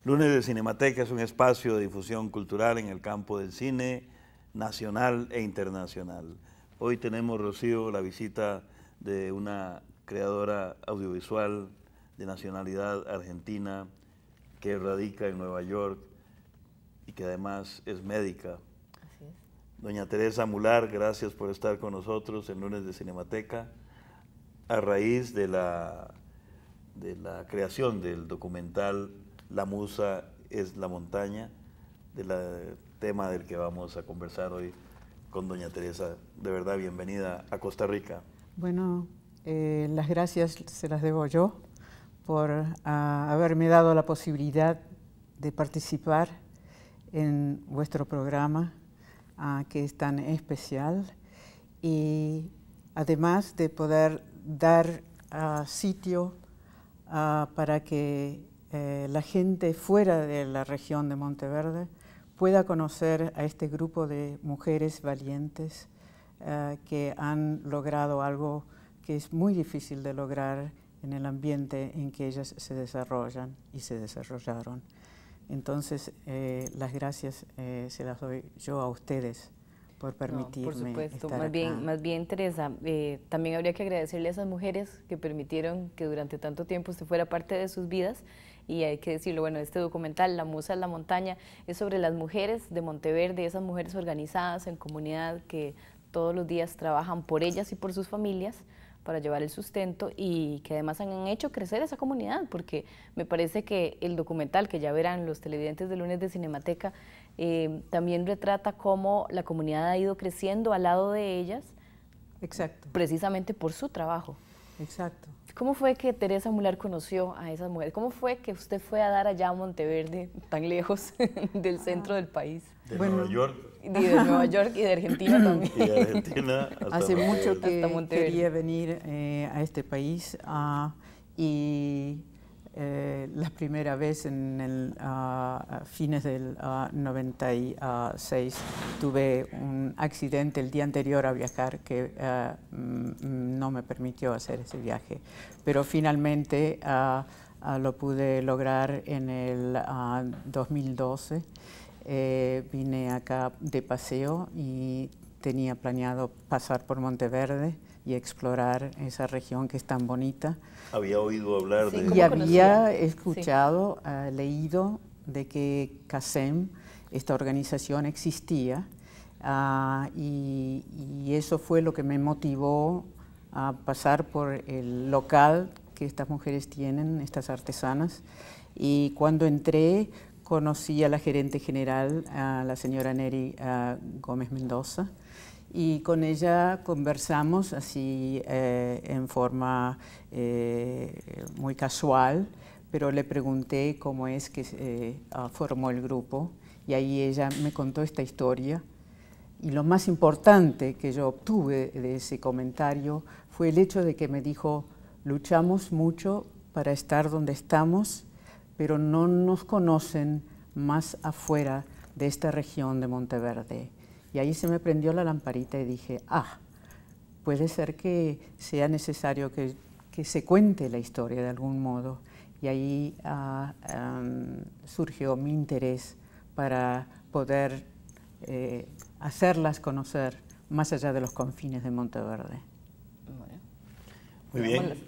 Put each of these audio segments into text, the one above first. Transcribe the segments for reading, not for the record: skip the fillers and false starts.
Lunes de Cinemateca es un espacio de difusión cultural en el campo del cine nacional e internacional. Hoy tenemos, Rocío, la visita de una creadora audiovisual de nacionalidad argentina que radica en Nueva York y que además es médica. Así es. Doña Teresa Mular, gracias por estar con nosotros en Lunes de Cinemateca. A raíz de la creación del documental La Musa es la Montaña, del tema del que vamos a conversar hoy con doña Teresa. De verdad, bienvenida a Costa Rica. Bueno, las gracias se las debo yo por haberme dado la posibilidad de participar en vuestro programa, que es tan especial, y además de poder dar sitio para que la gente fuera de la región de Monteverde pueda conocer a este grupo de mujeres valientes que han logrado algo que es muy difícil de lograr en el ambiente en que ellas se desarrollan y se desarrollaron. Entonces, las gracias se las doy yo a ustedes por permitirme por supuesto, estar acá. más bien, Teresa, también habría que agradecerle a esas mujeres que permitieron que durante tanto tiempo usted fuera parte de sus vidas. Y hay que decirlo, bueno, este documental, La Musa es la Montaña, es sobre las mujeres de Monteverde, esas mujeres organizadas en comunidad que todos los días trabajan por ellas y por sus familias para llevar el sustento y que además han hecho crecer esa comunidad, porque me parece que el documental, que ya verán los televidentes de Lunes de Cinemateca, también retrata cómo la comunidad ha ido creciendo al lado de ellas. Exacto. Precisamente por su trabajo. Exacto. ¿Cómo fue que Teresa Mular conoció a esas mujeres? ¿Cómo fue que usted fue a dar allá a Monteverde, tan lejos del centro del país? De Nueva York. Y de Nueva York y de Argentina también. Y de Argentina hasta Hace mucho Monteverde. que quería venir a este país y la primera vez en el fines del 96 tuve un accidente el día anterior a viajar que no me permitió hacer ese viaje, pero finalmente lo pude lograr en el 2012. Vine acá de paseo y tenía planeado pasar por Monteverde y explorar esa región que es tan bonita. Había oído hablar de... Y había escuchado, leído de que CASEM, esta organización, existía, y eso fue lo que me motivó a pasar por el local que estas mujeres tienen, estas artesanas, y cuando entré conocí a la gerente general, a la señora Neri Gómez Mendoza, y con ella conversamos así en forma muy casual, pero le pregunté cómo es que se formó el grupo, y ahí ella me contó esta historia. Y lo más importante que yo obtuve de ese comentario fue el hecho de que me dijo: luchamos mucho para estar donde estamos, pero no nos conocen más afuera de esta región de Monteverde. Y ahí se me prendió la lamparita y dije, puede ser que sea necesario que se cuente la historia de algún modo. Y ahí surgió mi interés para poder hacerlas conocer más allá de los confines de Monteverde. Bueno, muy bien.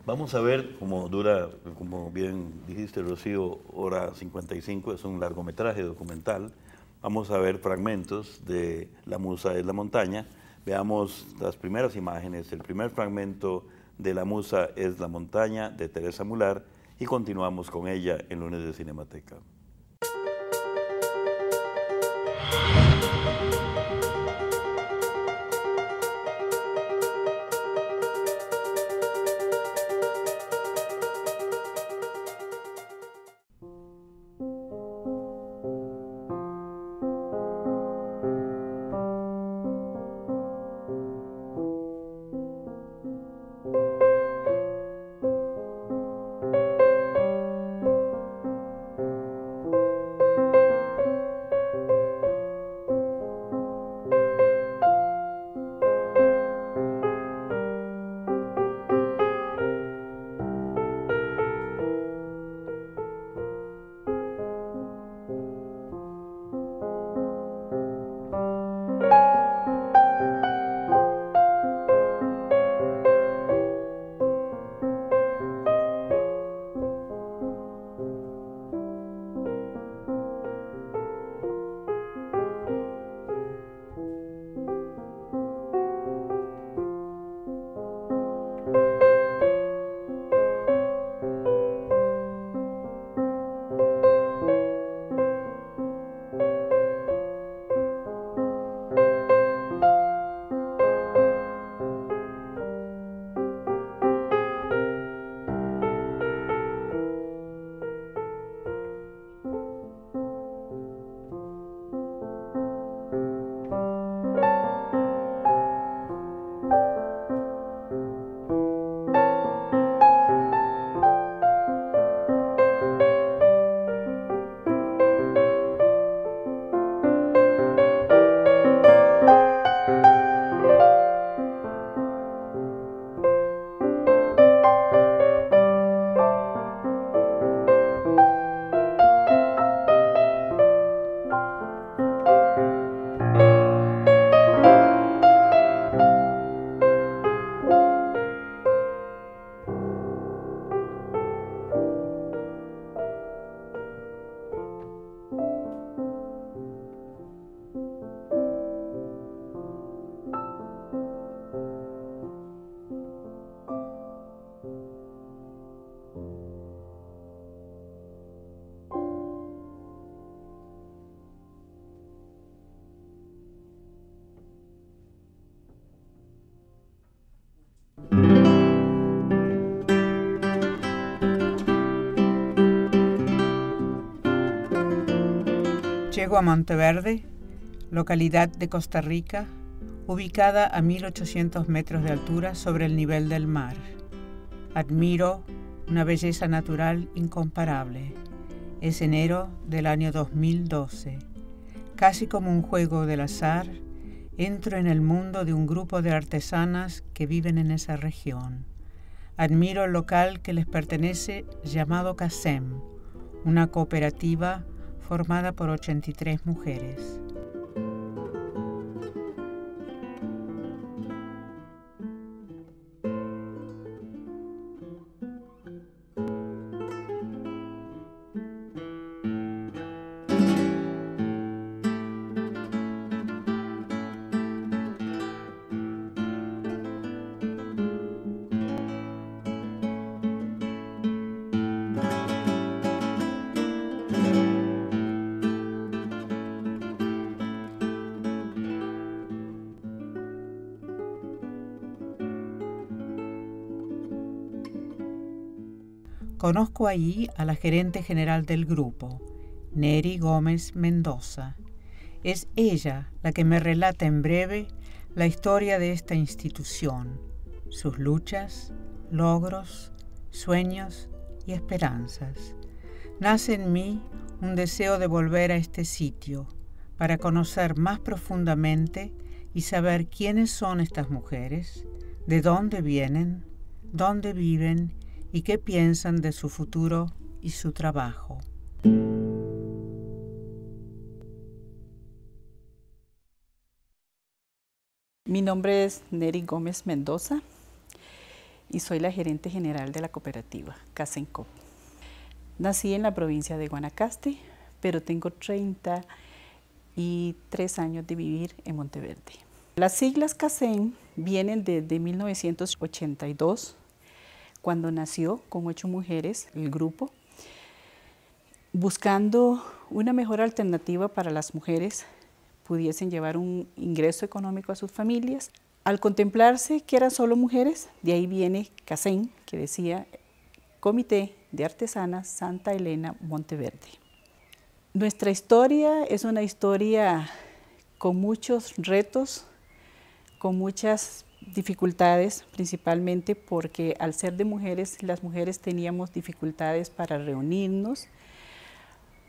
Vamos a ver cómo dura, como bien dijiste, Rocío, hora 55, es un largometraje documental. Vamos a ver fragmentos de La Musa es la Montaña. Veamos las primeras imágenes, el primer fragmento de La Musa es la Montaña, de Teresa Mular, y continuamos con ella en Lunes de Cinemateca. Llego a Monteverde, localidad de Costa Rica, ubicada a 1800 metros de altura sobre el nivel del mar. Admiro una belleza natural incomparable. Es enero del año 2012. Casi como un juego del azar, entro en el mundo de un grupo de artesanas que viven en esa región. Admiro el local que les pertenece llamado CASEM, una cooperativa formada por 83 mujeres. Conozco allí a la gerente general del grupo, Neri Gómez Mendoza. Es ella la que me relata en breve la historia de esta institución, sus luchas, logros, sueños y esperanzas. Nace en mí un deseo de volver a este sitio para conocer más profundamente y saber quiénes son estas mujeres, de dónde vienen, dónde viven y qué piensan de su futuro y su trabajo. Mi nombre es Neri Gómez Mendoza y soy la gerente general de la cooperativa CASENCOP. Nací en la provincia de Guanacaste, pero tengo 33 años de vivir en Monteverde. Las siglas CASEN vienen desde 1982, cuando nació con 8 mujeres el grupo, buscando una mejor alternativa para las mujeres pudiesen llevar un ingreso económico a sus familias. Al contemplarse que eran solo mujeres, de ahí viene CASEN, que decía Comité de Artesanas Santa Elena Monteverde. Nuestra historia es una historia con muchos retos, con muchas dificultades, principalmente porque al ser de mujeres, las mujeres teníamos dificultades para reunirnos,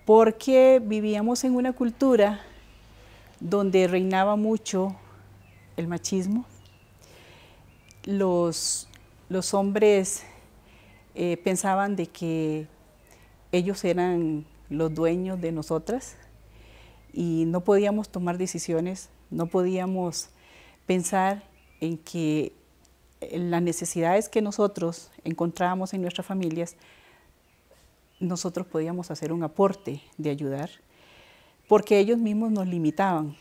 porque vivíamos en una cultura donde reinaba mucho el machismo. Los hombres pensaban de que ellos eran los dueños de nosotras y no podíamos tomar decisiones, no podíamos pensar en que las necesidades que nosotros encontrábamos en nuestras familias, nosotros podíamos hacer un aporte de ayudar, porque ellos mismos nos limitaban.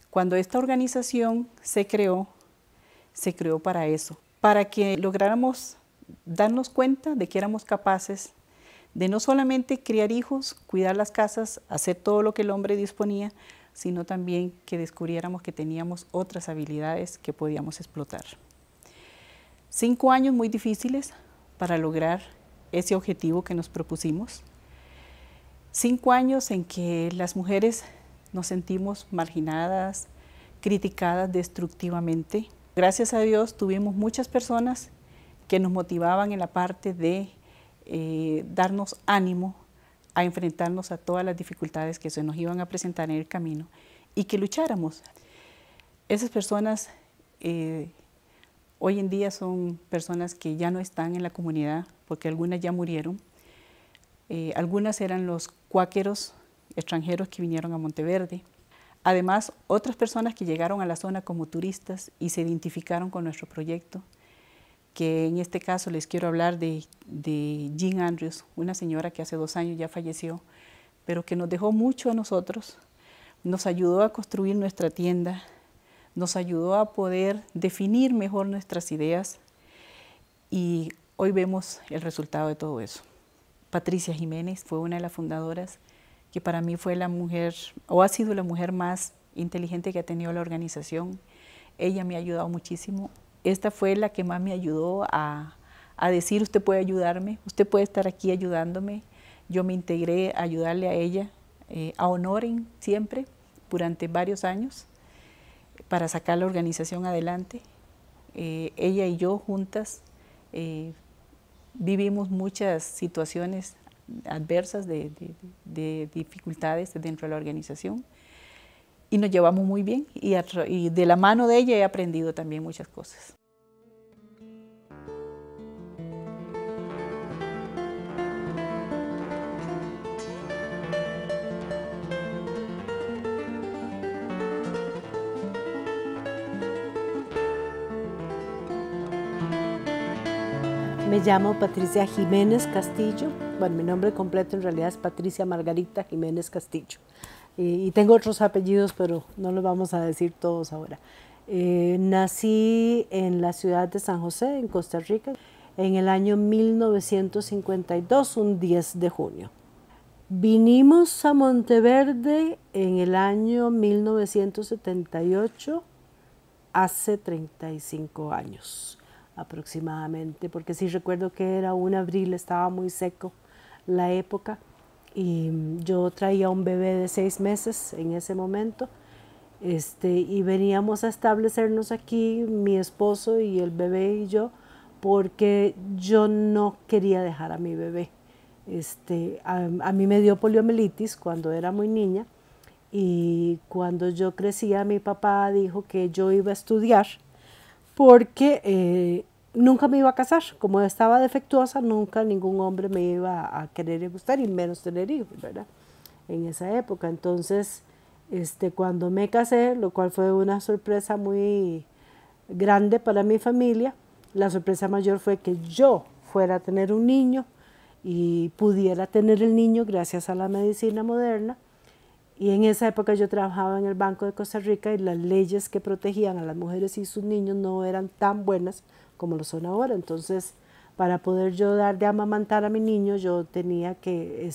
Cuando esta organización se creó para eso, para que lográramos darnos cuenta de que éramos capaces de no solamente criar hijos, cuidar las casas, hacer todo lo que el hombre disponía, sino también que descubriéramos que teníamos otras habilidades que podíamos explotar. 5 años muy difíciles para lograr ese objetivo que nos propusimos. 5 años en que las mujeres nos sentimos marginadas, criticadas destructivamente. Gracias a Dios tuvimos muchas personas que nos motivaban en la parte de darnos ánimo a enfrentarnos a todas las dificultades que se nos iban a presentar en el camino y que lucháramos. Esas personas hoy en día son personas que ya no están en la comunidad porque algunas ya murieron. Algunas eran los cuáqueros extranjeros que vinieron a Monteverde. Además, otras personas que llegaron a la zona como turistas y se identificaron con nuestro proyecto, que en este caso les quiero hablar de Jean Andrews, una señora que hace 2 años ya falleció, pero que nos dejó mucho a nosotros, nos ayudó a construir nuestra tienda, nos ayudó a poder definir mejor nuestras ideas y hoy vemos el resultado de todo eso. Patricia Jiménez fue una de las fundadoras que para mí fue la mujer, o ha sido la mujer más inteligente que ha tenido la organización. Ella me ha ayudado muchísimo. Esta fue la que más me ayudó a decir, usted puede ayudarme, usted puede estar aquí ayudándome. Yo me integré a ayudarle a ella a Honoren siempre, durante varios años, para sacar la organización adelante. Ella y yo juntas vivimos muchas situaciones adversas de dificultades dentro de la organización y nos llevamos muy bien y de la mano de ella he aprendido también muchas cosas. Me llamo Patricia Jiménez Castillo. Bueno, mi nombre completo en realidad es Patricia Margarita Jiménez Castillo. Y tengo otros apellidos, pero no los vamos a decir todos ahora. Nací en la ciudad de San José, en Costa Rica, en el año 1952, un 10 de junio. Vinimos a Monteverde en el año 1978, hace 35 años aproximadamente, porque sí recuerdo que era un abril, estaba muy seco la época y yo traía un bebé de 6 meses en ese momento y veníamos a establecernos aquí, mi esposo y el bebé y yo, porque yo no quería dejar a mi bebé. A mí me dio poliomielitis cuando era muy niña y cuando yo crecía mi papá dijo que yo iba a estudiar porque nunca me iba a casar. Como estaba defectuosa, nunca ningún hombre me iba a querer y gustar, y menos tener hijos, ¿verdad? En esa época. Entonces, cuando me casé, lo cual fue una sorpresa muy grande para mi familia, la sorpresa mayor fue que yo fuera a tener un niño y pudiera tener el niño gracias a la medicina moderna. Y en esa época yo trabajaba en el Banco de Costa Rica y las leyes que protegían a las mujeres y sus niños no eran tan buenas como lo son ahora. Entonces, para poder yo dar de amamantar a mi niño, yo tenía que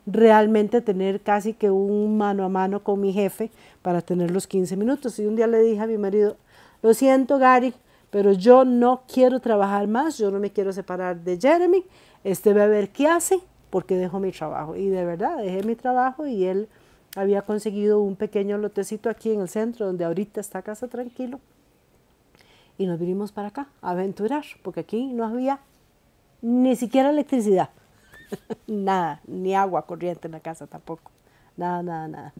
realmente tener casi que un mano a mano con mi jefe para tener los 15 minutos. Y un día le dije a mi marido, lo siento Gary, pero yo no quiero trabajar más, yo no me quiero separar de Jeremy, va a ver qué hace, porque dejo mi trabajo. Y de verdad, dejé mi trabajo y él había conseguido un pequeño lotecito aquí en el centro, donde ahorita está Casa Tranquilo. Y nos vinimos para acá a aventurar, porque aquí no había ni siquiera electricidad. Nada, ni agua corriente en la casa tampoco. Nada, nada, nada.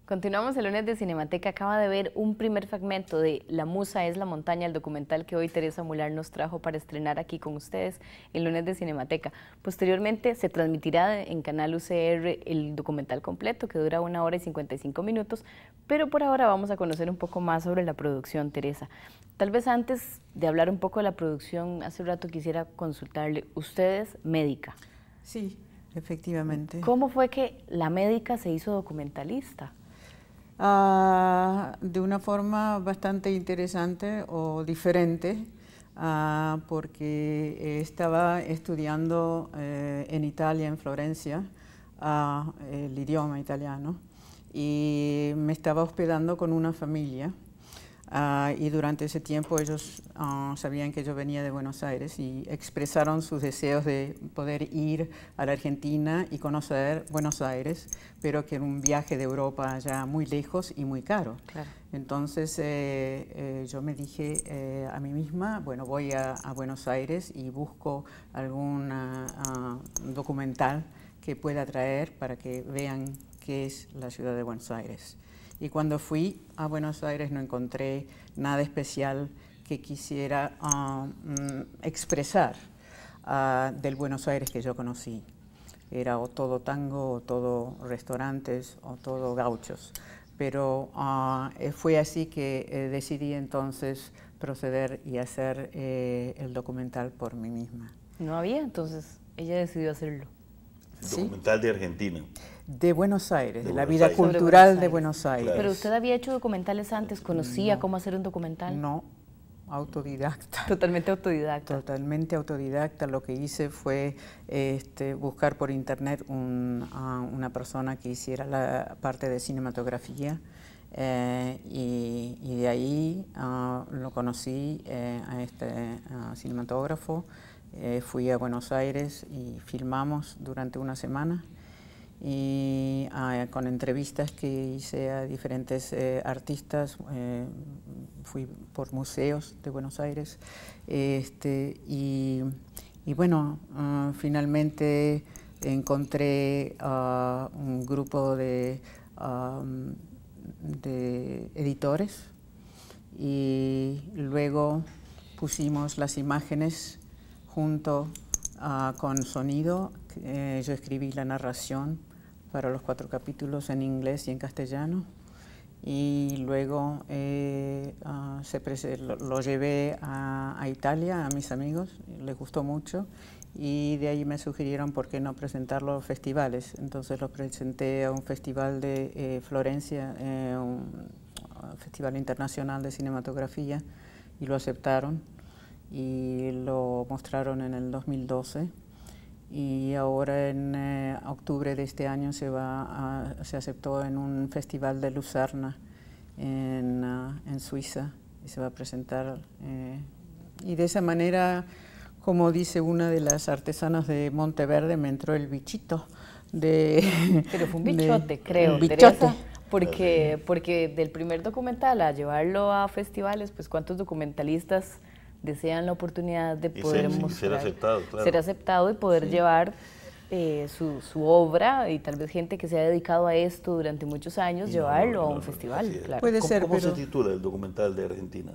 Continuamos el lunes de Cinemateca. Acaba de ver un primer fragmento de La Musa es la montaña, el documental que hoy Teresa Mular nos trajo para estrenar aquí con ustedes el lunes de Cinemateca. Posteriormente se transmitirá en Canal UCR el documental completo, que dura 1 hora y 55 minutos, pero por ahora vamos a conocer un poco más sobre la producción, Teresa. Tal vez antes de hablar un poco de la producción, hace rato quisiera consultarle, usted es médica. Sí, efectivamente. ¿Cómo fue que la médica se hizo documentalista? De una forma bastante interesante o diferente, porque estaba estudiando en Italia, en Florencia, el idioma italiano, y me estaba hospedando con una familia. Y durante ese tiempo ellos sabían que yo venía de Buenos Aires y expresaron sus deseos de poder ir a la Argentina y conocer Buenos Aires, pero que era un viaje de Europa ya muy lejos y muy caro. Claro. Entonces yo me dije a mí misma, bueno, voy a Buenos Aires y busco algún documental que pueda traer para que vean qué es la ciudad de Buenos Aires. Y cuando fui a Buenos Aires no encontré nada especial que quisiera expresar del Buenos Aires que yo conocí. Era o todo tango, o todo restaurantes, o todo gauchos. Pero fue así que decidí entonces proceder y hacer el documental por mí misma. No había, entonces ella decidió hacerlo. El documental de Argentina. de Buenos Aires, de la Buenos vida Aires. cultural de Buenos Aires. Pero usted había hecho documentales antes, ¿conocía cómo hacer un documental? No, autodidacta. Totalmente autodidacta. Totalmente autodidacta. Lo que hice fue buscar por internet una persona que hiciera la parte de cinematografía y de ahí lo conocí a este cinematógrafo. Fui a Buenos Aires y filmamos durante una semana y con entrevistas que hice a diferentes artistas, fui por museos de Buenos Aires y bueno, finalmente encontré un grupo de editores y luego pusimos las imágenes junto con sonido. Yo escribí la narración para los 4 capítulos en inglés y en castellano y luego lo llevé a Italia a mis amigos, les gustó mucho y de ahí me sugirieron por qué no presentarlo a festivales. Entonces lo presenté a un festival de Florencia, un festival internacional de cinematografía, y lo aceptaron y lo mostraron en el 2012. Y ahora en octubre de este año se aceptó en un festival de Lucerna en Suiza y se va a presentar. Y de esa manera, como dice una de las artesanas de Monteverde, me entró el bichito de... Pero fue un bichote, creo, un bichote. Teresa, porque del primer documental a llevarlo a festivales, pues cuántos documentalistas desean la oportunidad de poder ser aceptado, claro. Ser aceptado y poder llevar su obra, y tal vez gente que se ha dedicado a esto durante muchos años, llevarlo a un festival. Claro. Puede ser, ¿Cómo pero... se titula el documental de Argentina?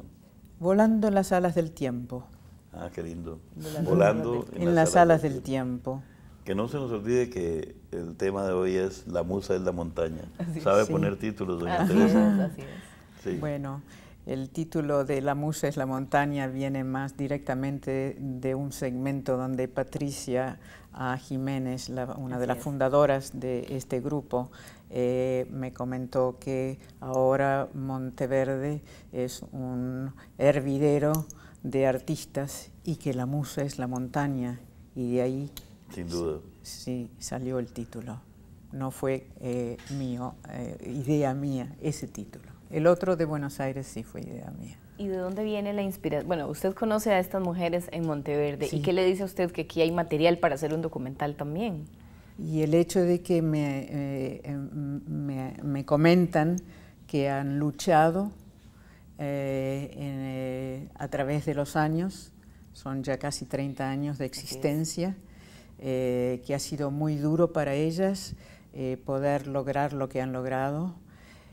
Volando en las alas del tiempo. Ah, qué lindo. Volando en las alas del tiempo. Que no se nos olvide que el tema de hoy es La musa es la montaña. ¿Sabe poner títulos, doña Teresa? Así es. Sí. Bueno, el título de La musa es la montaña viene más directamente de un segmento donde Patricia Jiménez, una de las fundadoras de este grupo, me comentó que ahora Monteverde es un hervidero de artistas y que la musa es la montaña, y de ahí sin duda sí salió el título. No fue idea mía ese título. El otro de Buenos Aires sí fue idea mía. ¿Y de dónde viene la inspiración? Bueno, usted conoce a estas mujeres en Monteverde. Sí. ¿Y qué le dice a usted que aquí hay material para hacer un documental también? Y el hecho de que me comentan que han luchado a través de los años, son ya casi 30 años de existencia, que ha sido muy duro para ellas poder lograr lo que han logrado.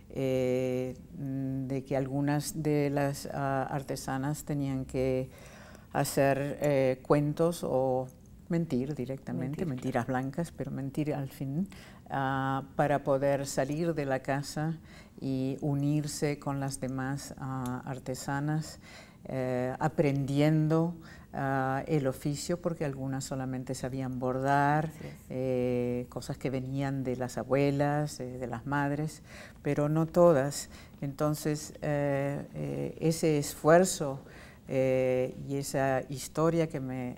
De que algunas de las artesanas tenían que hacer cuentos o mentir directamente, mentiras blancas, pero mentir al fin, para poder salir de la casa y unirse con las demás artesanas, aprendiendo el oficio, porque algunas solamente sabían bordar, cosas que venían de las abuelas, de las madres, pero no todas. Entonces, ese esfuerzo y esa historia que me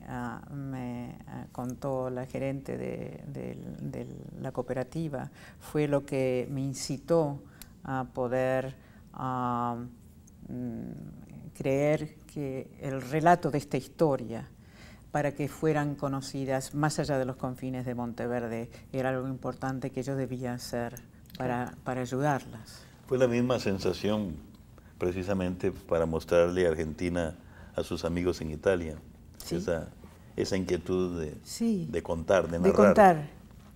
contó la gerente de la cooperativa fue lo que me incitó a poder creer que el relato de esta historia, para que fueran conocidas más allá de los confines de Monteverde, era algo importante que yo debía hacer para ayudarlas. Fue la misma sensación precisamente para mostrarle a Argentina a sus amigos en Italia, sí. esa inquietud de contar, de narrar. De contar,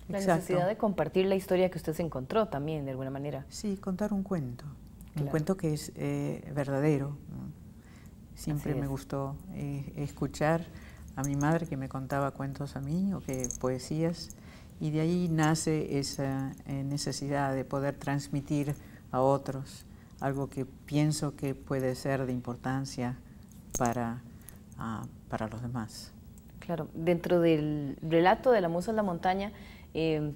la exacto. necesidad de compartir la historia que usted se encontró también, de alguna manera. Sí, contar un cuento, claro. Un cuento que es verdadero. Siempre me gustó escuchar a mi madre que me contaba cuentos a mí, o que poesías, y de ahí nace esa necesidad de poder transmitir a otros algo que pienso que puede ser de importancia para los demás. Claro, dentro del relato de La musa en la montaña,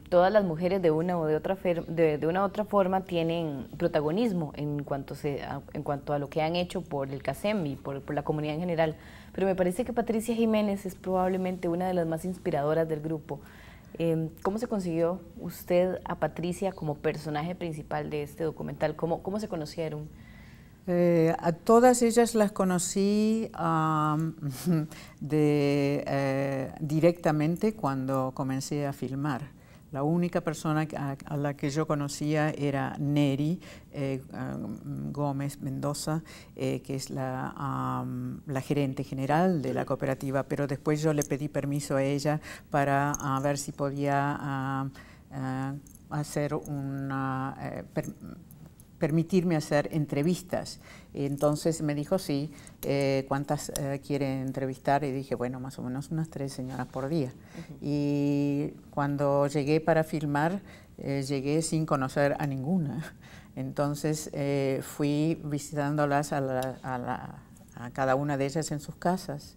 todas las mujeres de una u otra forma tienen protagonismo en cuanto a lo que han hecho por el CASEM y por la comunidad en general. Pero me parece que Patricia Jiménez es probablemente una de las más inspiradoras del grupo. ¿Cómo se consiguió usted a Patricia como personaje principal de este documental? ¿Cómo se conocieron? A todas ellas las conocí directamente cuando comencé a filmar. La única persona a la que yo conocía era Neri Gómez Mendoza, que es la gerente general de la cooperativa, pero después yo le pedí permiso a ella para ver si podía hacer permitirme hacer entrevistas. Entonces me dijo sí, ¿cuántas quiere entrevistar? Y dije, bueno, más o menos unas 3 señoras por día. Y cuando llegué para filmar, llegué sin conocer a ninguna. Entonces fui visitándolas a cada una de ellas en sus casas.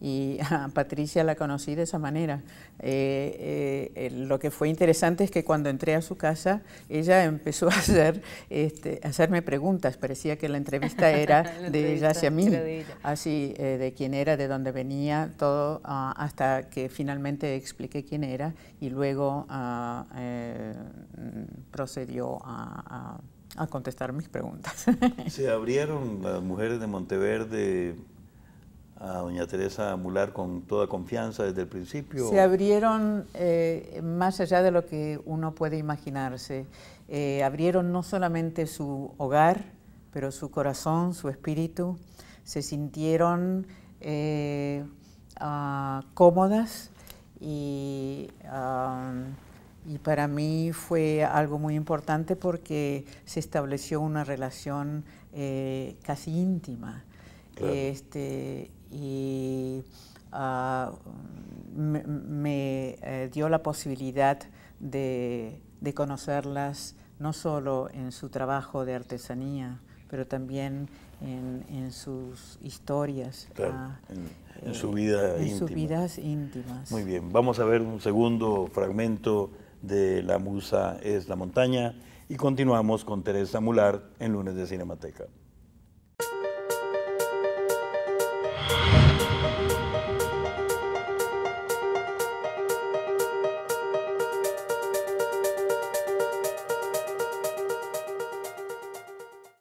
Y a Patricia la conocí de esa manera. Lo que fue interesante es que cuando entré a su casa, ella empezó a hacerme preguntas. Parecía que la entrevista era de ella hacia mí, así de quién era, de dónde venía, todo, hasta que finalmente expliqué quién era y luego procedió a contestar mis preguntas. ¿Se abrieron las mujeres de Monteverde a doña Teresa Mular con toda confianza desde el principio? Se abrieron más allá de lo que uno puede imaginarse. Abrieron no solamente su hogar, pero su corazón, su espíritu. Se sintieron cómodas y para mí fue algo muy importante porque se estableció una relación casi íntima. Claro. Y me dio la posibilidad de conocerlas no solo en su trabajo de artesanía, pero también en sus historias, claro, en su vida íntima. En sus vidas íntimas. Muy bien, vamos a ver un segundo fragmento de La Musa es la montaña y continuamos con Teresa Mular en Lunes de Cinemateca.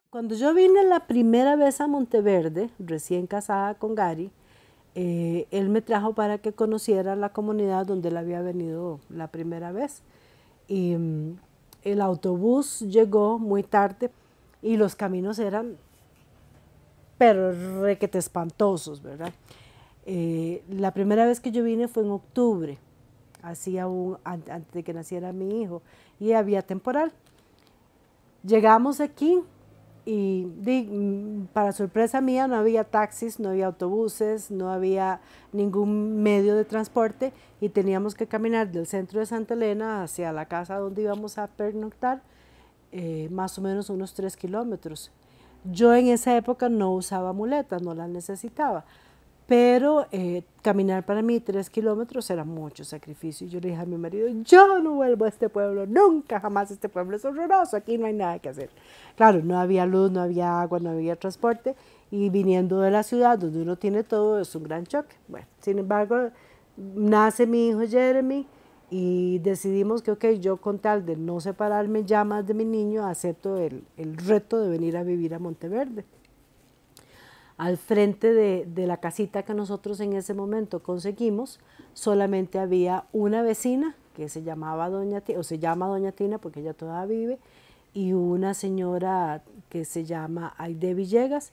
Cuando yo vine la primera vez a Monteverde, recién casada con Gary, él me trajo para que conociera la comunidad donde él había venido la primera vez. Y el autobús llegó muy tarde y los caminos eran, pero requete espantosos, ¿verdad? La primera vez que yo vine fue en octubre, antes de que naciera mi hijo, y había temporal. Llegamos aquí y para sorpresa mía no había taxis, no había autobuses, no había ningún medio de transporte y teníamos que caminar del centro de Santa Elena hacia la casa donde íbamos a pernoctar, más o menos unos 3 kilómetros. Yo en esa época no usaba muletas, no las necesitaba, pero caminar para mí 3 kilómetros era mucho sacrificio. Yo le dije a mi marido, yo no vuelvo a este pueblo, nunca, jamás, este pueblo es horroroso, aquí no hay nada que hacer. Claro, no había luz, no había agua, no había transporte, y viniendo de la ciudad donde uno tiene todo es un gran choque. Bueno, sin embargo, nace mi hijo Jeremy y decidimos que, ok, yo con tal de no separarme ya más de mi niño, acepto el reto de venir a vivir a Monteverde. Al frente de la casita que nosotros en ese momento conseguimos, solamente había una vecina que se llamaba se llama Doña Tina porque ella todavía vive, y una señora que se llama Aide Villegas,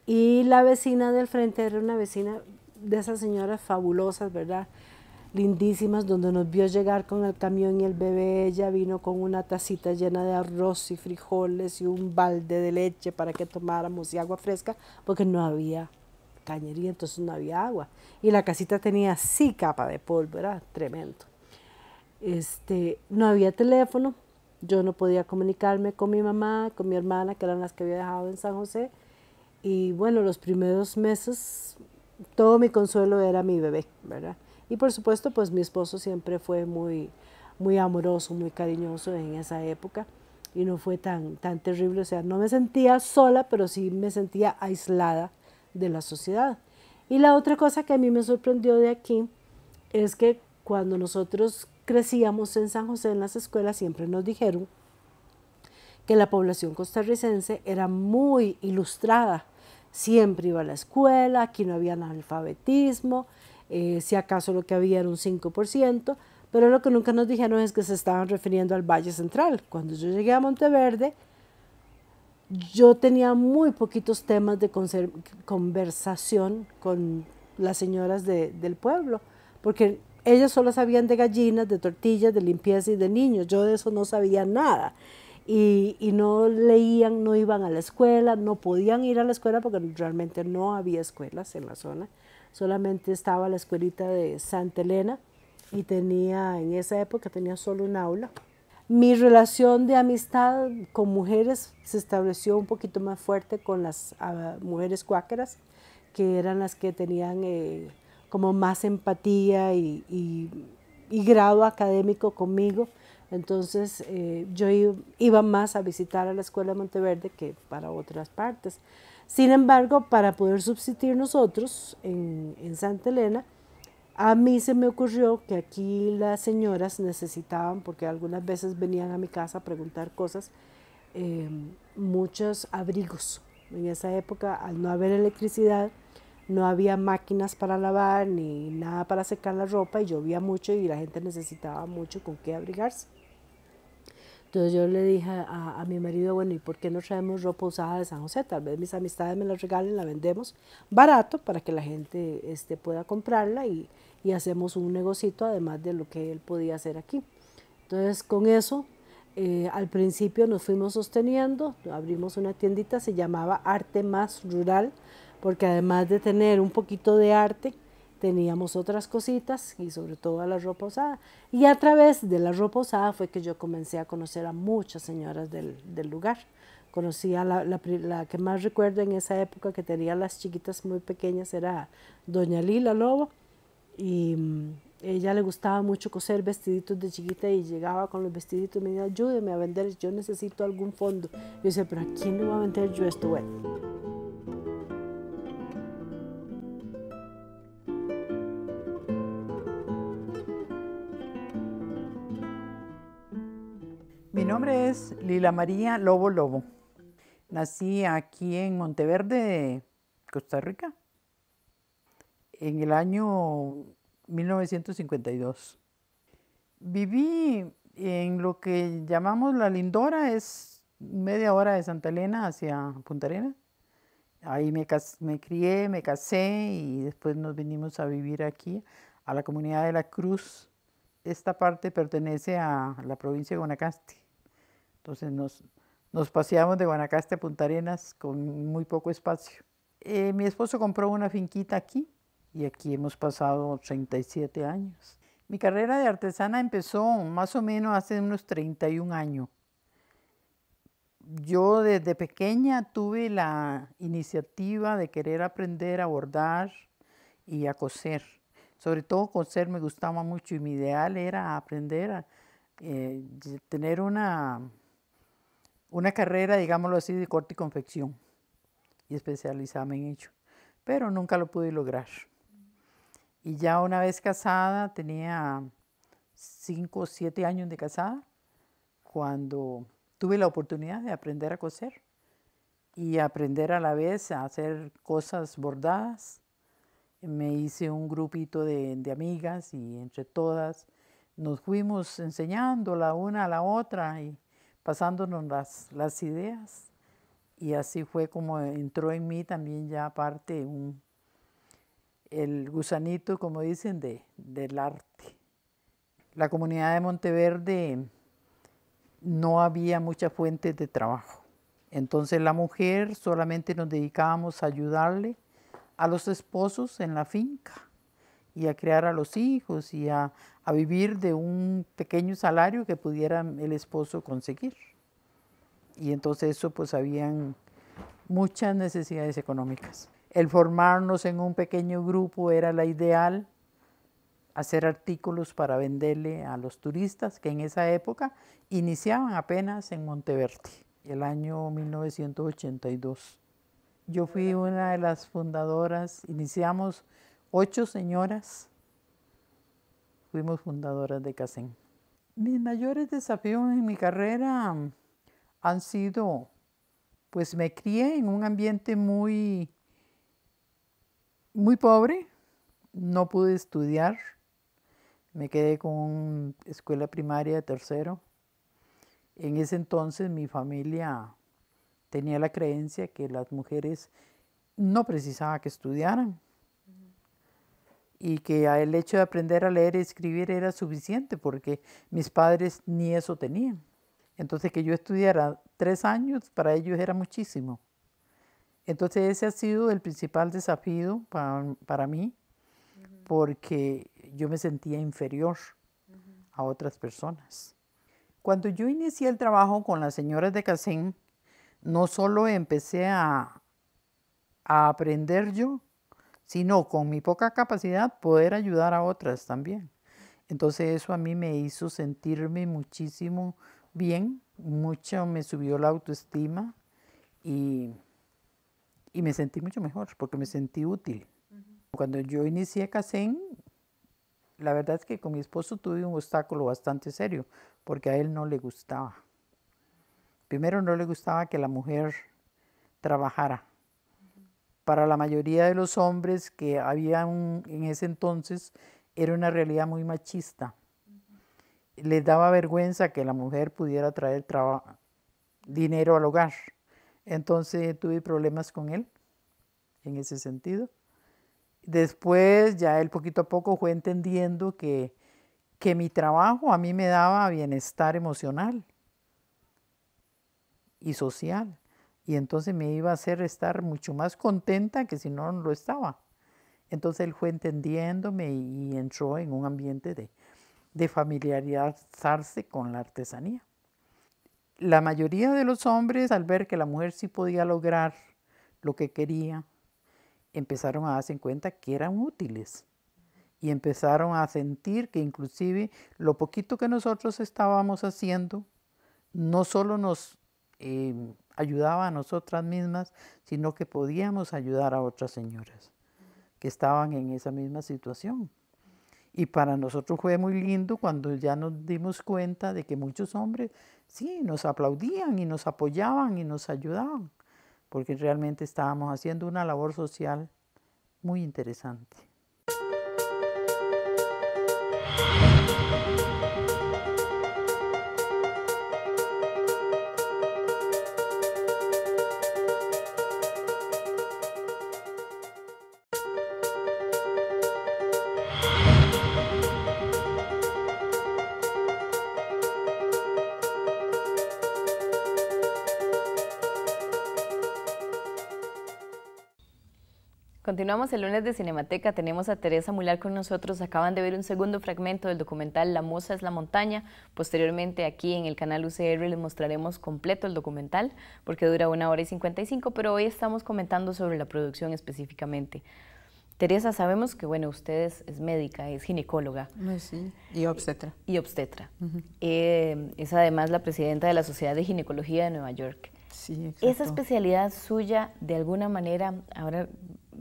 y la vecina del frente era una vecina de esas señoras fabulosas, ¿verdad? Lindísimas, donde nos vio llegar con el camión y el bebé. Ella vino con una tacita llena de arroz y frijoles y un balde de leche para que tomáramos y agua fresca, porque no había cañería, entonces no había agua. Y la casita tenía así capa de polvo, era tremendo. No había teléfono, yo no podía comunicarme con mi mamá, con mi hermana, que eran las que había dejado en San José. Y bueno, los primeros meses, todo mi consuelo era mi bebé, ¿verdad? Y por supuesto, pues mi esposo siempre fue muy, muy amoroso, muy cariñoso en esa época y no fue tan terrible. O sea, no me sentía sola, pero sí me sentía aislada de la sociedad. Y la otra cosa que a mí me sorprendió de aquí es que cuando nosotros crecíamos en San José en las escuelas siempre nos dijeron que la población costarricense era muy ilustrada. Siempre iba a la escuela, aquí no había analfabetismo, si acaso lo que había era un 5%, pero lo que nunca nos dijeron es que se estaban refiriendo al Valle Central. Cuando yo llegué a Monteverde, yo tenía muy poquitos temas de conversación con las señoras del pueblo, porque ellas solo sabían de gallinas, de tortillas, de limpieza y de niños. Yo de eso no sabía nada. Y no leían, no iban a la escuela, no podían ir a la escuela porque realmente no había escuelas en la zona. Solamente estaba la escuelita de Santa Elena y tenía, en esa época tenía solo un aula. Mi relación de amistad con mujeres se estableció un poquito más fuerte con las mujeres cuáqueras, que eran las que tenían como más empatía y grado académico conmigo. Entonces yo iba más a visitar a la escuela de Monteverde que para otras partes. Sin embargo, para poder subsistir nosotros en Santa Elena, a mí se me ocurrió que aquí las señoras necesitaban, porque algunas veces venían a mi casa a preguntar cosas, muchos abrigos. En esa época, al no haber electricidad, no había máquinas para lavar ni nada para secar la ropa y llovía mucho y la gente necesitaba mucho con qué abrigarse. Entonces yo le dije a mi marido, bueno, ¿y por qué no traemos ropa usada de San José? Tal vez mis amistades me la regalen, la vendemos barato para que la gente pueda comprarla y hacemos un negocito además de lo que él podía hacer aquí. Entonces con eso, al principio nos fuimos sosteniendo, abrimos una tiendita, se llamaba Arte Más Rural, porque además de tener un poquito de arte, teníamos otras cositas y sobre todo la ropa usada. Y a través de la ropa usada fue que yo comencé a conocer a muchas señoras del lugar. Conocí a la que más recuerdo en esa época que tenía las chiquitas muy pequeñas, era doña Lila Lobo. Y ella le gustaba mucho coser vestiditos de chiquita y llegaba con los vestiditos y me decía, ayúdeme a vender, yo necesito algún fondo. Yo decía, pero ¿a quién le voy a vender yo esto? Bueno. Mi nombre es Lila María Lobo Lobo. Nací aquí en Monteverde, Costa Rica, en el año 1952. Viví en lo que llamamos La Lindora, es media hora de Santa Elena hacia Punta Arenas. Ahí me crié, me casé y después nos vinimos a vivir aquí, a la comunidad de La Cruz. Esta parte pertenece a la provincia de Guanacaste. Entonces nos paseamos de Guanacaste a Punta Arenas con muy poco espacio. Mi esposo compró una finquita aquí y aquí hemos pasado 37 años. Mi carrera de artesana empezó más o menos hace unos 31 años. Yo desde pequeña tuve la iniciativa de querer aprender a bordar y a coser. Sobre todo coser me gustaba mucho y mi ideal era aprender a tener una carrera, digámoslo así, de corte y confección y especializarme en ello, pero nunca lo pude lograr. Y ya una vez casada, tenía 5 o 7 años de casada, cuando tuve la oportunidad de aprender a coser y aprender a la vez a hacer cosas bordadas. Me hice un grupito de amigas y entre todas nos fuimos enseñando la una a la otra y pasándonos las ideas. Y así fue como entró en mí también ya aparte el gusanito, como dicen, del arte. La comunidad de Monteverde no había muchas fuentes de trabajo. Entonces la mujer solamente nos dedicábamos a ayudarle a los esposos en la finca y a criar a los hijos y a vivir de un pequeño salario que pudiera el esposo conseguir. Y entonces eso pues habían muchas necesidades económicas. El formarnos en un pequeño grupo era la ideal hacer artículos para venderle a los turistas que en esa época iniciaban apenas en Monteverde, el año 1982. Yo fui una de las fundadoras, iniciamos 8 señoras, fuimos fundadoras de CACEN. Mis mayores desafíos en mi carrera han sido, pues me crié en un ambiente muy pobre, no pude estudiar, me quedé con escuela primaria de tercero. En ese entonces mi familia tenía la creencia que las mujeres no precisaban que estudiaran y que el hecho de aprender a leer y escribir era suficiente porque mis padres ni eso tenían. Entonces que yo estudiara 3 años para ellos era muchísimo. Entonces ese ha sido el principal desafío para mí porque yo me sentía inferior a otras personas. Cuando yo inicié el trabajo con las señoras de CACEN, no solo empecé a aprender yo, sino con mi poca capacidad poder ayudar a otras también. Entonces eso a mí me hizo sentirme muchísimo bien, mucho me subió la autoestima y me sentí mucho mejor porque me sentí útil. Cuando yo inicié CACEN, la verdad es que con mi esposo tuve un obstáculo bastante serio porque a él no le gustaba. Primero, no le gustaba que la mujer trabajara. Para la mayoría de los hombres que había en ese entonces, era una realidad muy machista. Les daba vergüenza que la mujer pudiera traer dinero al hogar. Entonces tuve problemas con él en ese sentido. Después ya él poquito a poco fue entendiendo que mi trabajo a mí me daba bienestar emocional y social. Y entonces me iba a hacer estar mucho más contenta que si no lo estaba. Entonces él fue entendiéndome y entró en un ambiente de familiarizarse con la artesanía. La mayoría de los hombres, al ver que la mujer sí podía lograr lo que quería, empezaron a darse cuenta que eran útiles y empezaron a sentir que inclusive lo poquito que nosotros estábamos haciendo no solo nos ayudaba a nosotras mismas, sino que podíamos ayudar a otras señoras que estaban en esa misma situación. Y para nosotros fue muy lindo cuando ya nos dimos cuenta de que muchos hombres sí nos aplaudían y nos apoyaban y nos ayudaban, porque realmente estábamos haciendo una labor social muy interesante. Continuamos el lunes de Cinemateca, tenemos a Teresa Mular con nosotros, acaban de ver un segundo fragmento del documental La Musa es la Montaña. Posteriormente aquí en el canal UCR les mostraremos completo el documental porque dura 1 hora y 55, pero hoy estamos comentando sobre la producción específicamente. Teresa, sabemos que bueno, usted es médica, es ginecóloga. Sí, y obstetra. Y obstetra. Es además la presidenta de la Sociedad de Ginecología de Nueva York. Sí, exacto. Esa especialidad suya, de alguna manera, ahora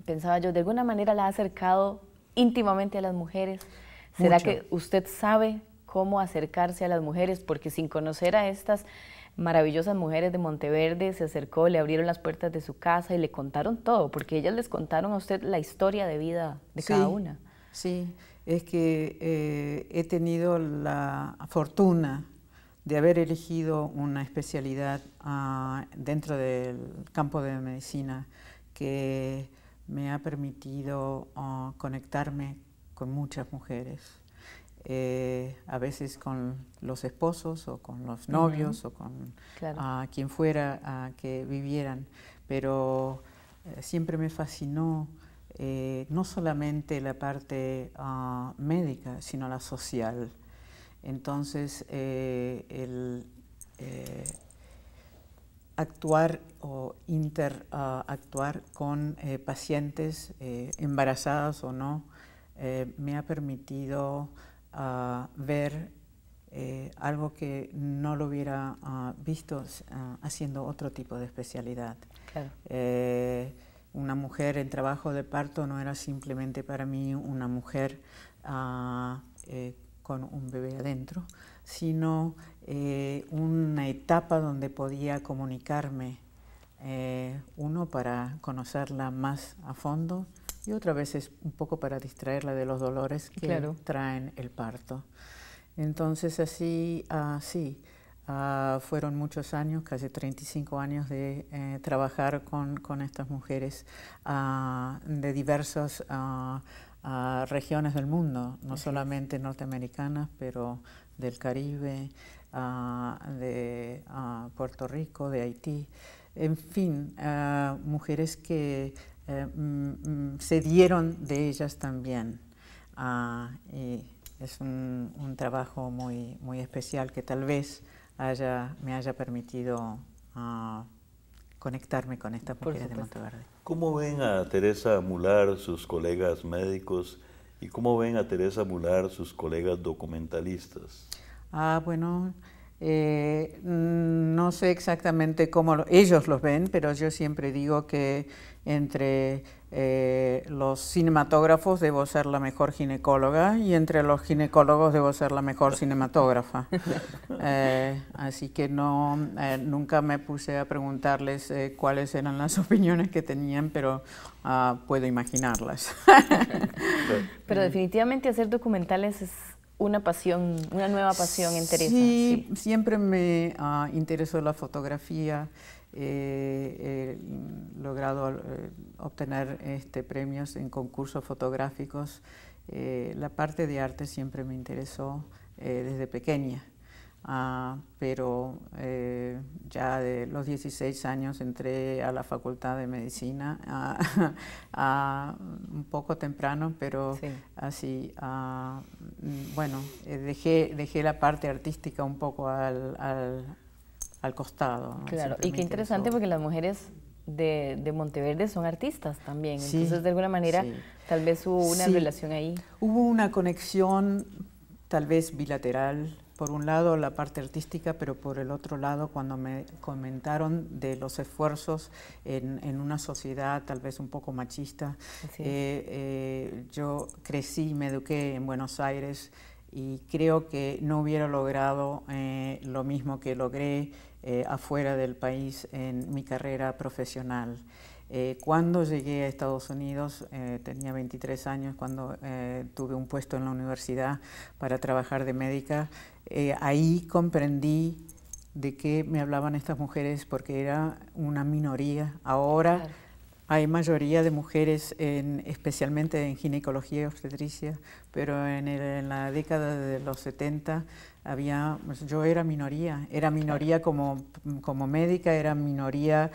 pensaba yo, de alguna manera la ha acercado íntimamente a las mujeres. ¿Será Mucho. que usted sabe cómo acercarse a las mujeres? Porque sin conocer a estas maravillosas mujeres de Monteverde, se acercó, le abrieron las puertas de su casa y le contaron todo, porque ellas les contaron a usted la historia de vida de cada una. Sí, es que he tenido la fortuna de haber elegido una especialidad dentro del campo de medicina que me ha permitido conectarme con muchas mujeres, a veces con los esposos o con los novios o con quien fuera que vivieran, pero siempre me fascinó no solamente la parte médica, sino la social. Entonces, el actuar o interactuar con pacientes embarazadas o no, me ha permitido ver algo que no lo hubiera visto haciendo otro tipo de especialidad. Claro. Una mujer en trabajo de parto no era simplemente para mí una mujer con un bebé adentro, sino una etapa donde podía comunicarme, uno para conocerla más a fondo y otra vez es un poco para distraerla de los dolores que claro. traen el parto. Entonces así, sí, fueron muchos años, casi 35 años de trabajar con estas mujeres de diversas regiones del mundo, no solamente norteamericanas, pero del Caribe, de Puerto Rico, de Haití, en fin, mujeres que se dieron de ellas también. Y es un trabajo muy, muy especial que tal vez me haya permitido conectarme con estas mujeres de Monteverde. ¿Cómo ven a Teresa Mular sus colegas médicos y cómo ven a Teresa Mular sus colegas documentalistas? Bueno, no sé exactamente cómo ellos los ven, pero yo siempre digo que entre los cinematógrafos debo ser la mejor ginecóloga y entre los ginecólogos debo ser la mejor cinematógrafa. Así que nunca me puse a preguntarles cuáles eran las opiniones que tenían, pero puedo imaginarlas. Pero definitivamente hacer documentales es una pasión, una nueva pasión en Teresa. Sí, siempre me interesó la fotografía. He logrado obtener premios en concursos fotográficos. La parte de arte siempre me interesó desde pequeña, pero ya de los 16 años entré a la Facultad de Medicina, un poco temprano, pero sí. Así, bueno, dejé la parte artística un poco al costado, ¿no? Claro, y qué interesante porque las mujeres de Monteverde son artistas también, sí, entonces de alguna manera sí. Tal vez hubo una relación ahí. Hubo una conexión tal vez bilateral, por un lado la parte artística, pero por el otro lado cuando me comentaron de los esfuerzos en una sociedad tal vez un poco machista. Yo crecí, me eduqué en Buenos Aires y creo que no hubiera logrado lo mismo que logré afuera del país en mi carrera profesional. Cuando llegué a Estados Unidos, tenía 23 años, cuando tuve un puesto en la universidad para trabajar de médica, ahí comprendí de qué me hablaban estas mujeres porque era una minoría. Ahora claro. Hay mayoría de mujeres, especialmente en ginecología y obstetricia, pero en la década de los 70 yo era minoría como médica, era minoría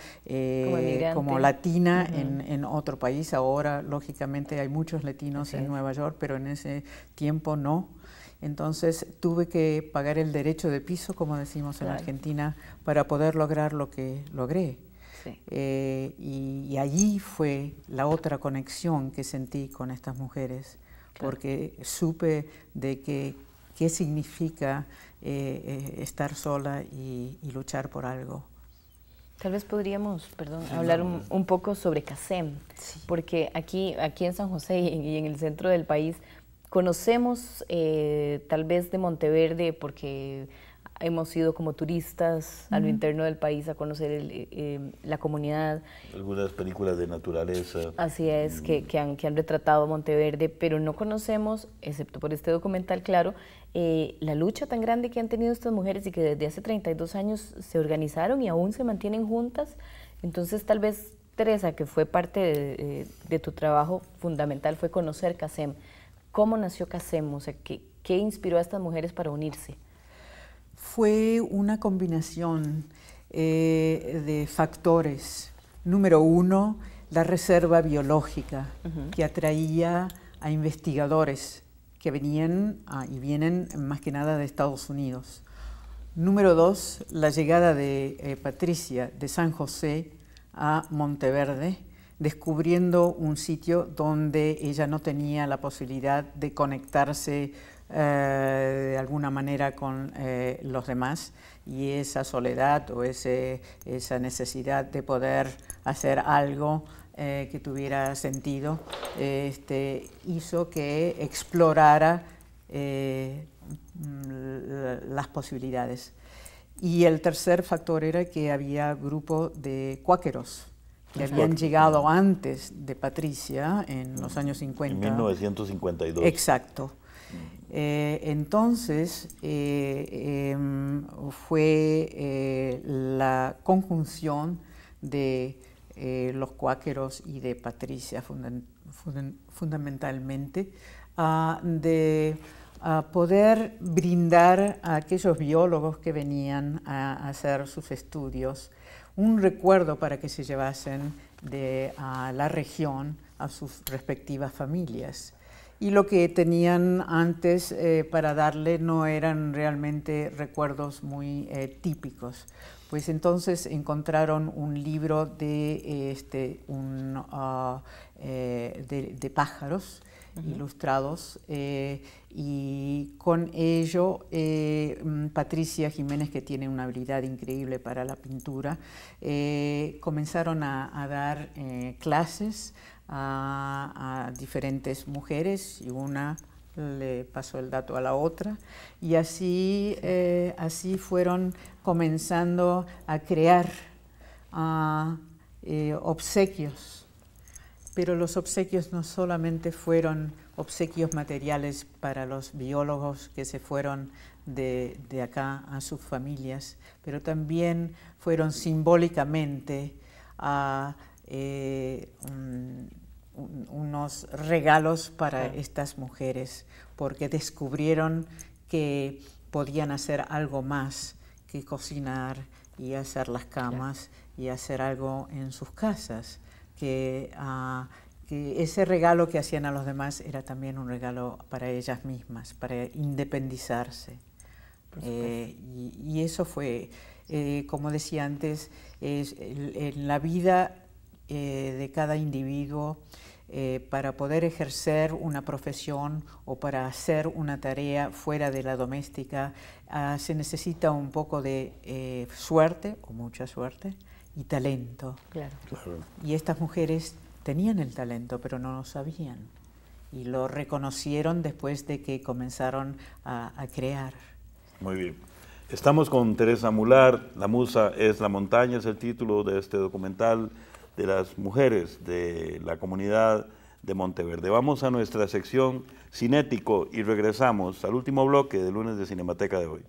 como latina en otro país. Ahora, lógicamente, hay muchos latinos en Nueva York, pero en ese tiempo no. Entonces tuve que pagar el derecho de piso, como decimos en Argentina, para poder lograr lo que logré. Sí. Y allí fue la otra conexión que sentí con estas mujeres, porque supe de qué significa estar sola y luchar por algo. Tal vez podríamos, hablar un poco sobre CASEM, porque aquí en San José y en el centro del país conocemos tal vez de Monteverde porque hemos ido como turistas a lo interno del país a conocer la comunidad. Algunas películas de naturaleza. Así es, que han retratado Monteverde, pero no conocemos, excepto por este documental, claro, la lucha tan grande que han tenido estas mujeres y que desde hace 32 años se organizaron y aún se mantienen juntas. Entonces, tal vez, Teresa, que fue parte de tu trabajo fundamental, fue conocer CASEM. ¿Cómo nació CASEM? O sea, ¿qué inspiró a estas mujeres para unirse? Fue una combinación de factores. Número uno, la reserva biológica que atraía a investigadores que venían y vienen más que nada de Estados Unidos. Número dos, la llegada de Patricia de San José a Monteverde descubriendo un sitio donde ella no tenía la posibilidad de conectarse de alguna manera con los demás, y esa soledad o esa necesidad de poder hacer algo que tuviera sentido hizo que explorara las posibilidades. Y el tercer factor era que había grupo de cuáqueros que habían llegado antes de Patricia en los años 50. En 1952. Exacto. Entonces fue la conjunción de los cuáqueros y de Patricia fundamentalmente de poder brindar a aquellos biólogos que venían a hacer sus estudios un recuerdo para que se llevasen a la región a sus respectivas familias. Y lo que tenían antes para darle no eran realmente recuerdos muy típicos. Pues entonces encontraron un libro de pájaros ilustrados, y con ello Patricia Jiménez, que tiene una habilidad increíble para la pintura, comenzaron a dar clases a diferentes mujeres, y una le pasó el dato a la otra, y así fueron comenzando a crear obsequios. Pero los obsequios no solamente fueron obsequios materiales para los biólogos que se fueron de acá a sus familias, pero también fueron simbólicamente unos regalos para estas mujeres, porque descubrieron que podían hacer algo más que cocinar y hacer las camas y hacer algo en sus casas. Que ese regalo que hacían a los demás era también un regalo para ellas mismas, para independizarse. Y eso fue, como decía antes, en la vida de cada individuo, para poder ejercer una profesión o para hacer una tarea fuera de la doméstica, se necesita un poco de suerte, o mucha suerte, y talento. Claro. Y estas mujeres tenían el talento, pero no lo sabían. Y lo reconocieron después de que comenzaron a crear. Muy bien. Estamos con Teresa Mular. La musa es la montaña, es el título de este documental de las mujeres de la comunidad de Monteverde. Vamos a nuestra sección Cinético y regresamos al último bloque del lunes de Cinemateca de hoy.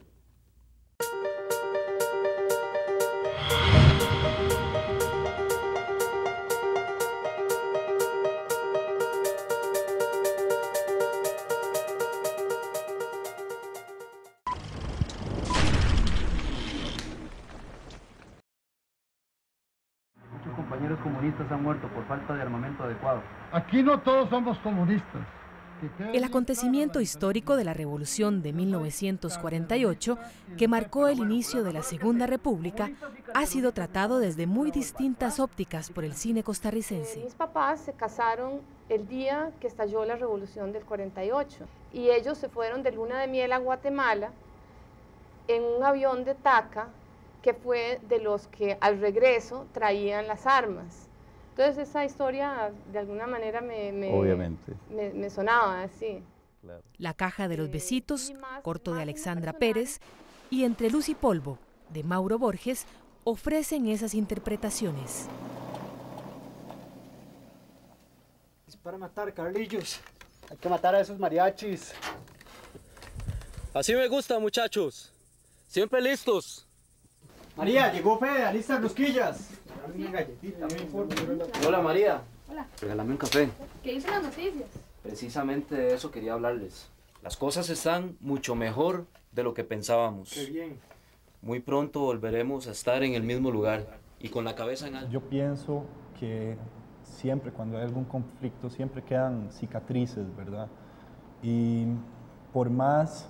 Compañeros comunistas han muerto por falta de armamento adecuado. Aquí no todos somos comunistas. El acontecimiento histórico de la Revolución de 1948, que marcó el inicio de la Segunda República, ha sido tratado desde muy distintas ópticas por el cine costarricense. Mis papás se casaron el día que estalló la Revolución del 48 y ellos se fueron de luna de miel a Guatemala en un avión de Taca, que fue de los que al regreso traían las armas. Entonces esa historia de alguna manera me sonaba así. Claro. La caja de los besitos, corto de Alexandra Pérez, y Entre luz y polvo, de Mauro Borges, ofrecen esas interpretaciones. Es para matar, Carlillos. Hay que matar a esos mariachis. Así me gusta, muchachos. Siempre listos. María, llegó Fede, alista rosquillas. Una galletita. Hola, María. Hola. Regálame un café. ¿Qué dicen las noticias? Precisamente de eso quería hablarles. Las cosas están mucho mejor de lo que pensábamos. Qué bien. Muy pronto volveremos a estar en el mismo lugar y con la cabeza en alto. Yo pienso que siempre cuando hay algún conflicto, siempre quedan cicatrices, ¿verdad? Y por más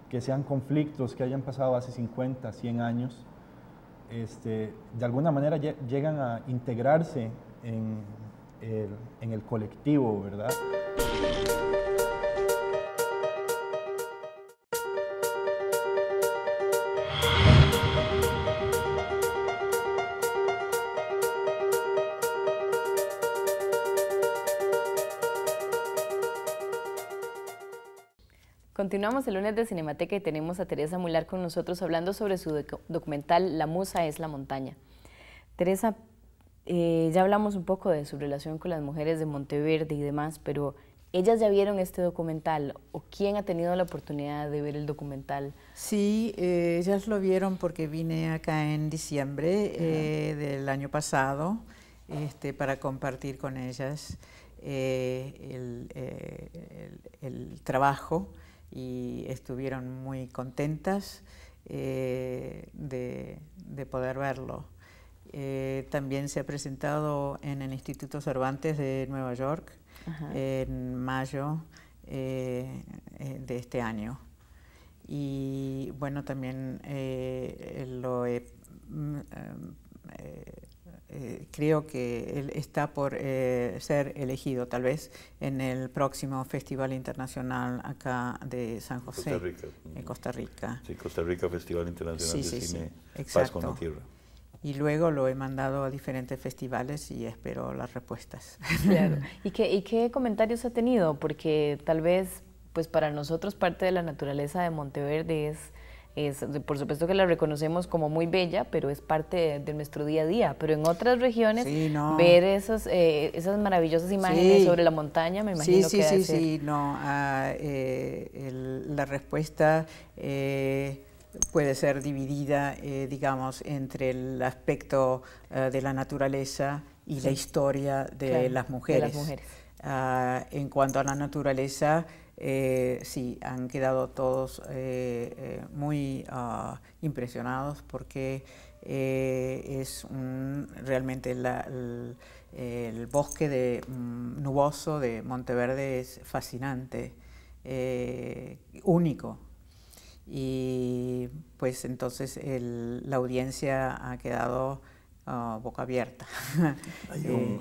que sean conflictos que hayan pasado hace 50, 100 años, de alguna manera llegan a integrarse en el colectivo, ¿verdad? Continuamos el lunes de Cinemateca y tenemos a Teresa Mular con nosotros hablando sobre su documental La Musa es la montaña. Teresa, ya hablamos un poco de su relación con las mujeres de Monteverde y demás, pero ¿ellas ya vieron este documental o quién ha tenido la oportunidad de ver el documental? Sí, ellas lo vieron porque vine acá en diciembre del año pasado para compartir con ellas el trabajo y estuvieron muy contentas de poder verlo. También se ha presentado en el Instituto Cervantes de Nueva York en mayo de este año. Y bueno, también creo que él está por ser elegido tal vez en el próximo Festival Internacional acá de San José, Costa Rica. En Costa Rica. Sí, Costa Rica Festival Internacional de Cine Exacto. Paz con la Tierra. Y luego lo he mandado a diferentes festivales y espero las respuestas. Claro. ¿Y qué comentarios ha tenido? Porque tal vez, pues para nosotros parte de la naturaleza de Monteverde es por supuesto que la reconocemos como muy bella, pero es parte de nuestro día a día. Pero en otras regiones, ver esas maravillosas imágenes sobre la montaña, me imagino que debe ser. Sí, no. La respuesta puede ser dividida, digamos, entre el aspecto de la naturaleza y la historia de las mujeres. En cuanto a la naturaleza, sí, han quedado todos muy impresionados porque es realmente el bosque nuboso de Monteverde es fascinante, único. Y pues entonces la audiencia ha quedado boca abierta.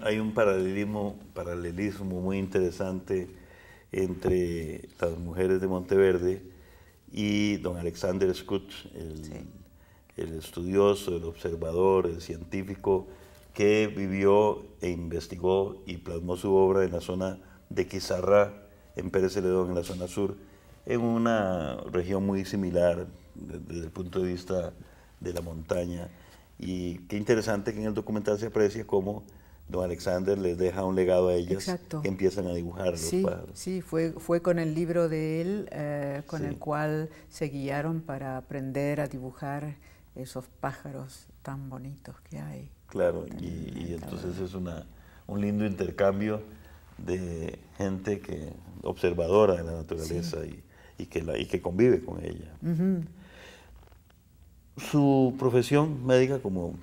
Hay un paralelismo muy interesante entre las mujeres de Monteverde y don Alexander Scott, el estudioso, el observador, el científico que vivió e investigó y plasmó su obra en la zona de Quizarrá, en Pérez Celedón, en la zona sur, en una región muy similar desde el punto de vista de la montaña. Y qué interesante que en el documental se aprecia cómo don Alexander les deja un legado a ellas. Exacto. Que empiezan a dibujar los pájaros. Sí, fue con el libro de él con el cual se guiaron para aprender a dibujar esos pájaros tan bonitos que hay. Claro, y entonces es un lindo intercambio de gente observadora de la naturaleza y que convive con ella. Su profesión médica, como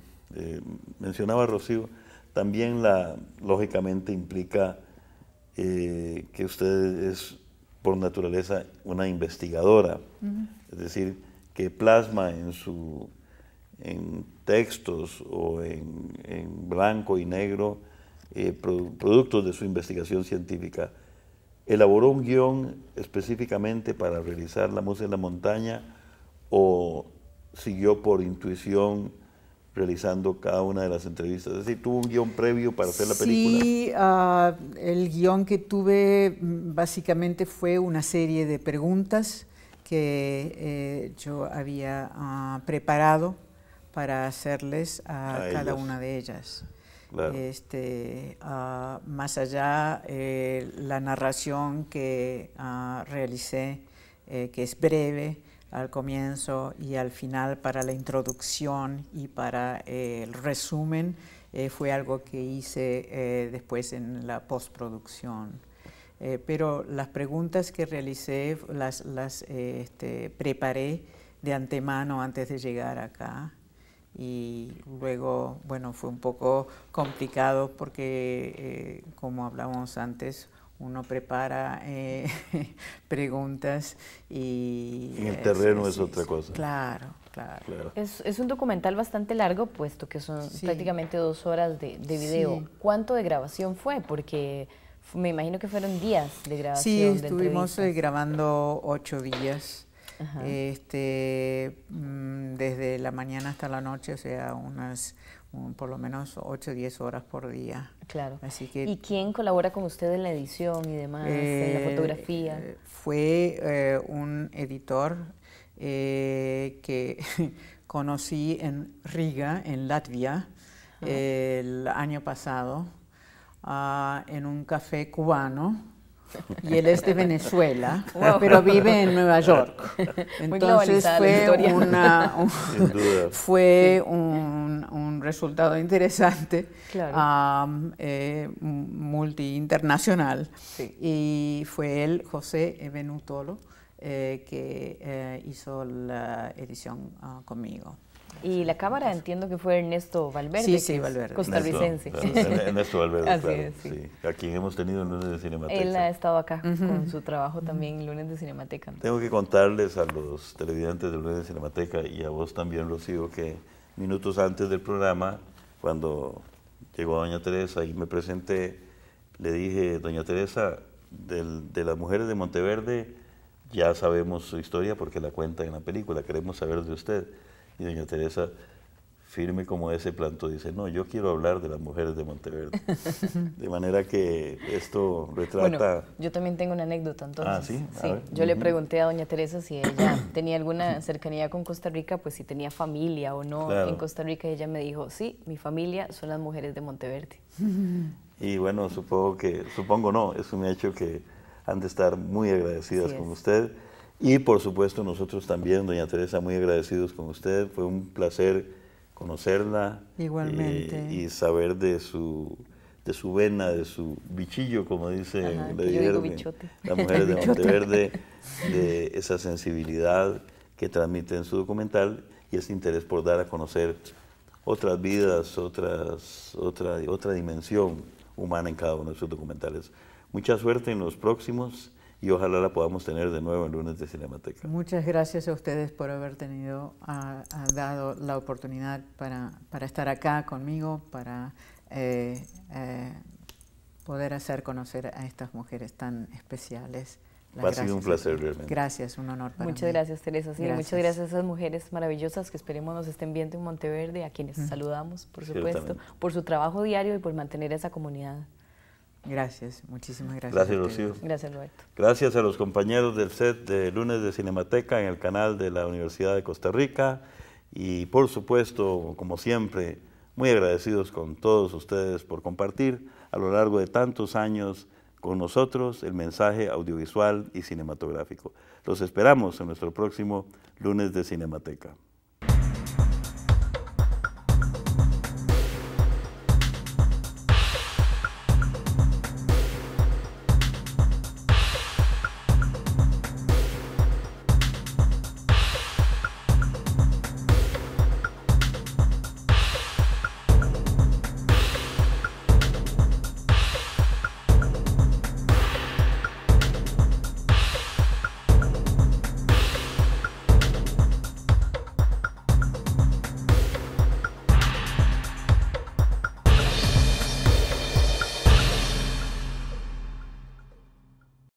mencionaba Rocío, también lógicamente implica que usted es por naturaleza una investigadora, es decir, que plasma en textos o en blanco y negro productos de su investigación científica. ¿Elaboró un guión específicamente para realizar La Musa en la montaña o siguió por intuición realizando cada una de las entrevistas? Es decir, ¿tuvo un guión previo para hacer la película? Sí, el guión que tuve básicamente fue una serie de preguntas que yo había preparado para hacerles a cada una de ellas. Claro. Más allá, la narración que realicé, que es breve, al comienzo y al final para la introducción y para el resumen, fue algo que hice después en la postproducción. Pero las preguntas que realicé las preparé de antemano antes de llegar acá. Y luego, bueno, fue un poco complicado porque, como hablábamos antes, uno prepara preguntas y... En el terreno es otra cosa. Claro, claro. Es un documental bastante largo, puesto que son prácticamente 2 horas de video. Sí. ¿Cuánto de grabación fue? Porque me imagino que fueron días de grabación. Sí, de estuvimos entrevistas. grabando 8 días. Ajá. Desde la mañana hasta la noche, o sea, por lo menos 8 o 10 horas por día. Claro. Así que, ¿Y quién colabora con usted en la edición y demás, en la fotografía? Fue un editor que conocí en Riga, en Latvia, el año pasado, en un café cubano. Y él es de Venezuela, pero vive en Nueva York. Entonces fue un resultado interesante, multi-internacional. Sí. Y fue él, José Benutolo, que hizo la edición conmigo. Y la cámara entiendo que fue Ernesto Valverde, sí, Valverde, costarricense. Ernesto Valverde, Así claro, es, sí. A quien hemos tenido en Lunes de Cinemateca. Él ha estado acá con su trabajo también en Lunes de Cinemateca. Tengo que contarles a los televidentes de Lunes de Cinemateca y a vos también, Rocío, que minutos antes del programa, cuando llegó doña Teresa y me presenté, le dije, doña Teresa, de las mujeres de Monteverde ya sabemos su historia porque la cuentan en la película, queremos saber de usted. Y doña Teresa, firme como ese planto, dice, no, yo quiero hablar de las mujeres de Monteverde. De manera que esto retrata... Bueno, yo también tengo una anécdota entonces. Ah, ¿sí? Sí, yo le pregunté a doña Teresa si ella tenía alguna cercanía con Costa Rica, pues si tenía familia o no en Costa Rica, y ella me dijo, sí, mi familia son las mujeres de Monteverde. Y bueno, supongo no, es un hecho que han de estar muy agradecidas con usted. Y por supuesto nosotros también, doña Teresa, muy agradecidos con usted. Fue un placer conocerla. Igualmente. Y saber de su vena, de su bichillo, como dice las mujeres de Monteverde, de esa sensibilidad que transmite en su documental y ese interés por dar a conocer otras vidas, otra dimensión humana en cada uno de sus documentales. Mucha suerte en los próximos y ojalá la podamos tener de nuevo en Lunes de Cinemateca. Muchas gracias a ustedes por haber dado la oportunidad para estar acá conmigo, para poder hacer conocer a estas mujeres tan especiales. Ha sido un placer realmente. Gracias, un honor para mí. Muchas gracias, Teresa. Sí, muchas gracias a esas mujeres maravillosas que esperemos nos estén viendo en Monteverde, a quienes saludamos, por supuesto, por su trabajo diario y por mantener esa comunidad. Gracias, muchísimas gracias. Gracias, Rocío. Gracias, Roberto. Gracias a los compañeros del set de Lunes de Cinemateca en el canal de la Universidad de Costa Rica y por supuesto, como siempre, muy agradecidos con todos ustedes por compartir a lo largo de tantos años con nosotros el mensaje audiovisual y cinematográfico. Los esperamos en nuestro próximo Lunes de Cinemateca.